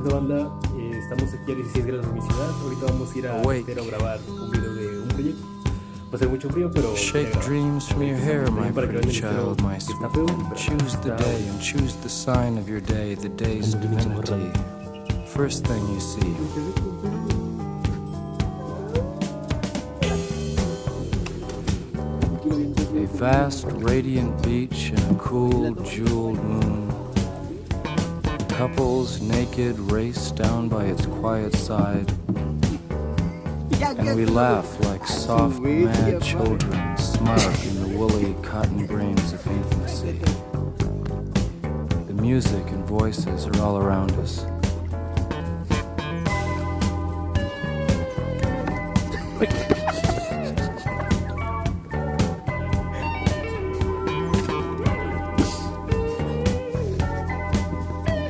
banda, estamos aquí a 16 grados en mi ciudad. Ahorita vamos a ir a Estero a grabar un video de un proyecto. Va a ser mucho frío, pero shake dreams from your hair, my pretty child, my sweet. Choose the day and choose the sign of your day, the day's divinity. First thing you see. A vast, radiant beach and a cool, jeweled moon. Couples naked race down by its quiet side. And we laugh like soft, mad children, smart in the woolly cotton brains of infancy. The music and voices are all around us.